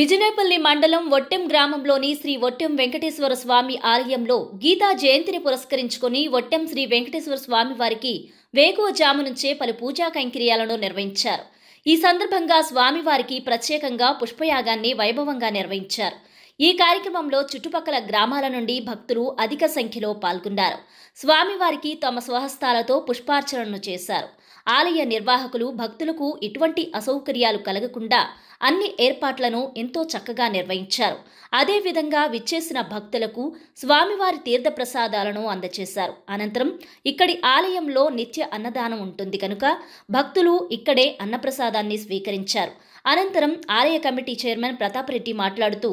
బిజినేపల్లి మండలం వట్టెం గ్రామంలోని శ్రీ వట్టెం వెంకటేశ్వర స్వామి ఆలయంలో గీతా జయంతిని పురస్కరించుకుని వట్టెం శ్రీ వెంకటేశ్వర స్వామి వారికి వేకువజాము నుంచే పలు పూజా కైంకర్యాలను నిర్వహించారు. ఈ సందర్భంగా స్వామివారికి ప్రత్యేకంగా పుష్పయాగాన్ని వైభవంగా నిర్వహించారు. ఈ కార్యక్రమంలో చుట్టుపక్కల గ్రామాల నుండి భక్తులు అధిక సంఖ్యలో పాల్గొన్నారు. స్వామివారికి తమ స్వహస్తాలతో పుష్పార్చనను చేశారు. ఆలయ నిర్వాహకులు భక్తులకు ఎటువంటి అసౌకర్యాలు కలగకుండా అన్ని ఏర్పాట్లను ఎంతో చక్కగా నిర్వహించారు. అదేవిధంగా విచ్చేసిన భక్తులకు స్వామివారి తీర్థప్రసాదాలను అందజేశారు. అనంతరం ఇక్కడి ఆలయంలో నిత్య అన్నదానం ఉంటుంది కనుక భక్తులు ఇక్కడే అన్నప్రసాదాన్ని స్వీకరించారు. అనంతరం ఆలయ కమిటీ చైర్మన్ ప్రతాప్ రెడ్డి మాట్లాడుతూ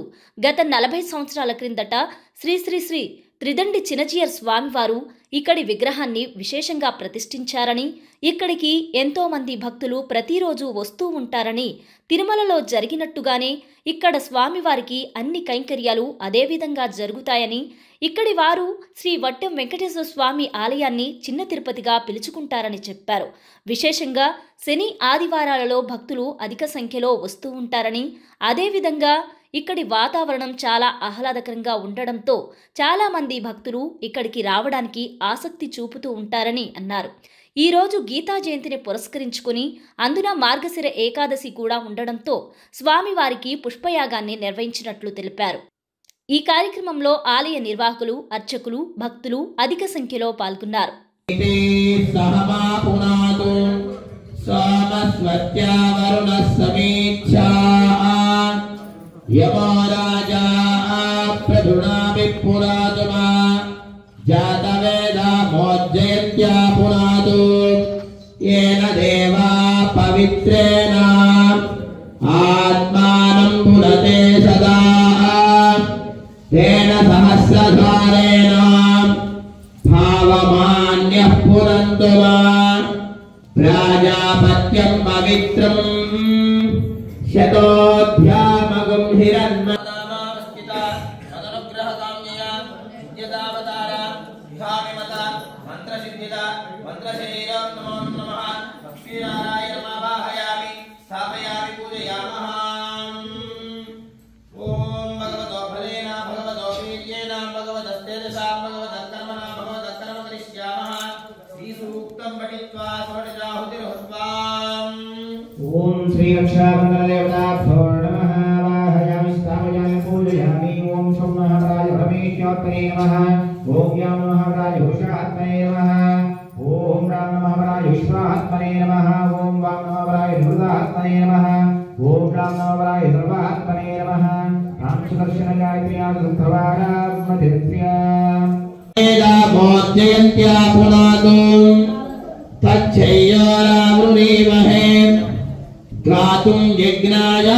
గత 40 సంవత్సరాల క్రిందట శ్రీ శ్రీ శ్రీ త్రిదండి చినజీయర్ స్వామివారు ఇక్కడి విగ్రహాన్ని విశేషంగా ప్రతిష్ఠించారని, ఇక్కడికి ఎంతో మంది భక్తులు ప్రతిరోజు వస్తూ ఉంటారని, తిరుమలలో జరిగినట్టుగానే ఇక్కడ స్వామివారికి అన్ని కైంకర్యాలు అదేవిధంగా జరుగుతాయని, ఇక్కడి వారు శ్రీ వట్టెం వెంకటేశ్వర స్వామి ఆలయాన్ని చిన్న తిరుపతిగా పిలుచుకుంటారని చెప్పారు. విశేషంగా శని ఆదివారాలలో భక్తులు అధిక సంఖ్యలో వస్తూ ఉంటారని, అదేవిధంగా ఇక్కడి వాతావరణం చాలా ఆహ్లాదకరంగా ఉండడంతో చాలా మంది భక్తులు ఇక్కడికి రావడానికి ఆసక్తి చూపుతూ ఉంటారని అన్నారు. ఈరోజు గీతా జయంతిని పురస్కరించుకుని అందున మార్గశిర ఏకాదశి కూడా ఉండడంతో స్వామివారికి పుష్పయాగాన్ని నిర్వహించినట్లు తెలిపారు. ఈ కార్యక్రమంలో ఆలయ నిర్వాహకులు, అర్చకులు, భక్తులు అధిక సంఖ్యలో పాల్గొన్నారు. యమరాజా ప్రధునామి పురాతుమా జాతవేద మోజ్జయంత్యా పురాతు ఏన దేవా పవిత్రేణ ఆత్మానం పురతే సదా తేన సహస్రధారేణ భావమాన్యః పురంతు వా ప్రాజాపత్యం పవిత్రం శతోధ్యామగం హిరణ్మదామావస్థిత మదనుగ్రహకామ్యయా విద్యదావతార విహామిమత మంత్రసిద్ధిద మంత్రశరీరం నమో నమః లక్ష్మీనారాయణ నమావాహయామి స్థాపయామి పూజయామః. ఓం భగవతో ఫలేన భగవతో వీర్యేణ భగవదస్తేజసా భగవదకర్మణ భగవదకర్మ కరిష్యామః. శ్రీ సూక్తం పఠిత్వా షోడశాహుతిర్హుత్వాం. ఓం శ్రీ రక్షాబంధనదేవతాభ్యో నమః. వాహయామి స్థాపయామి పూజయామి. ఓం శం మహారాజ పరమేశ్వరాత్మనే నమః. ఓం యాం మహారాజ హుషాత్మనే నమః. ఓం రామ మహారాజ విశ్వాత్మనే నమః. ఓం వాం మహారాజ హృదాత్మనే నమః. ఓం రామ మహారాజ సర్వాత్మనే నమః. రామసుదర్శన గాయత్ర్యాదుఃఖవారాత్మదిత్ర్యా వేదా మోజ్జయంత్యా పునాతు తచ్చయ్యారావృణీమహే గాతుం యజ్ఞాయ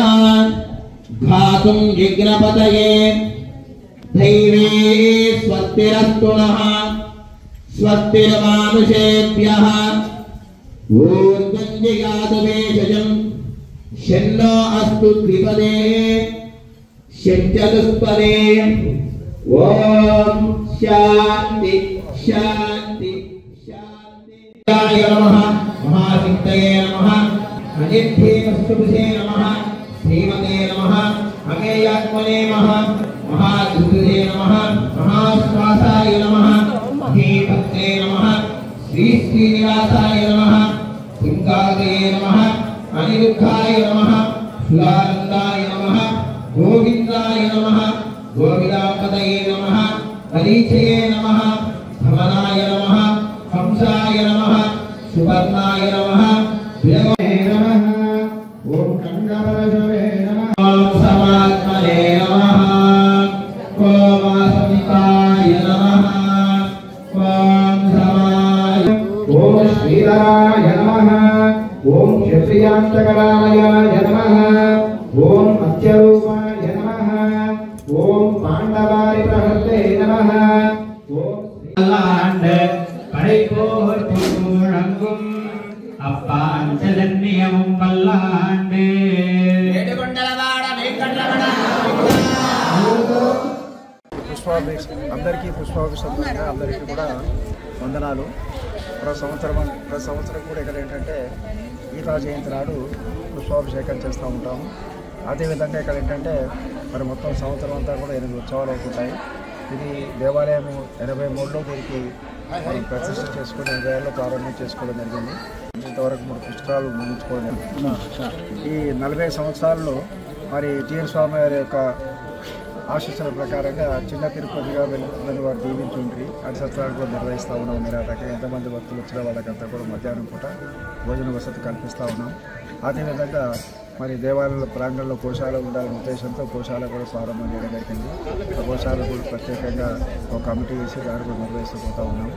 ఘాతుం యజ్ఞపతయే దైవే స్వస్తిరస్తు నః స్వస్తిర్మానుషేభ్యః. ఊర్ధ్వం జిగాతు భేషజం షన్నో అస్తు ద్విపదే షట్చతుష్పదే. ఓం శాంతి శాంతి శాంతి. నమః మహాసిద్ధయే నమః అనిద్ధేమస్తుభే నమః శ్రీమతే నమః అగేయాత్మనే నమః మహాదుర్గే నమః మహాశ్వాసాయ నమః మహీభక్తే నమః శ్రీ శ్రీనివాసాయ నమః సింగాదయే నమః అనిరుద్ధాయ నమః శులానందాయ నమః గోవిందాయ నమః గోవిదాపదయే నమః గరీచయే నమః ధమనాయ నమః హంసాయ నమః సువర్ణాయ నమః విరవే నమః. ఓం కండపరశవే నమః. ఓం సమాత్మనే నమః. ఓం వాసవికాయ నమః. ఓం సమాయ. ఓం శ్రీధరాయ నమః. ఓం క్షత్రియాంతకరాయ నమః. ఓం మత్స్యరూపాయ నమః. ఓం పాండవారి ప్రహృతే నమః. ఓం శ్రీలాండ్ పరిపూర్ణంగుం అప్పాంచలన్యము వల్లాండే ఏడుకొండలవాడ వెంకటరమణ. అందరికీ పుష్పాభిషేకంగా అందరికీ కూడా వందనాలు. ప్రతి సంవత్సరం కూడా ఇక్కడ ఏంటంటే గీతా జయంతి నాడు పుష్పాభిషేకం చేస్తూ ఉంటాము. అదేవిధంగా ఇక్కడ ఏంటంటే మరి మొత్తం సంవత్సరం అంతా కూడా 8 ఉత్సవాలు అవుతుంటాయి. ఇది దేవాలయం 83లో దీనికి మనం ప్రతిష్ఠ చేసుకుని 80లో ప్రారంభం చేసుకోవడం జరిగింది. ఇంతవరకు 3 పుస్తకాలు ముగించుకోవడం జరిగింది. ఈ 40 సంవత్సరాల్లో మరి టీఎన్ స్వామి గారి యొక్క ఆశీస్సుల ప్రకారంగా చిన్న తిరుపతిగా వెళ్తుందని వారు దీవించుండ్రి. అన్ని సత్రాలు కూడా నిర్వహిస్తూ ఉన్నాం. నిరాటంగా ఎంతమంది భక్తులు వచ్చిన వాళ్ళకంతా కూడా మధ్యాహ్నం పూట భోజన వసతి కల్పిస్తూ ఉన్నాం. అదేవిధంగా మరి దేవాలయాల ప్రాంగణంలో గోశాల ఉండాలనే ఉద్దేశంతో గోశాల కూడా ప్రారంభం చేయడం జరిగింది. ఆ గోశాల కూడా ప్రత్యేకంగా ఒక కమిటీ వేసి దాన్ని కూడా నిర్వహిస్తూ పోతూ ఉన్నాం.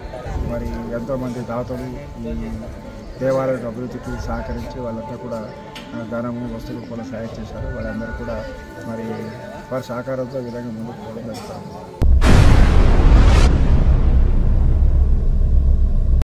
మరి ఎంతోమంది దాతలు ఈ దేవాలయ అభివృద్ధికి సహకరించి వాళ్ళంతా కూడా ధనము వస్తువులు కూడా సహాయం చేశారు. వాళ్ళందరూ కూడా మరి వారి సహకారంతో ఈ విధంగా ముందుకు పోవడం జరుగుతుంది.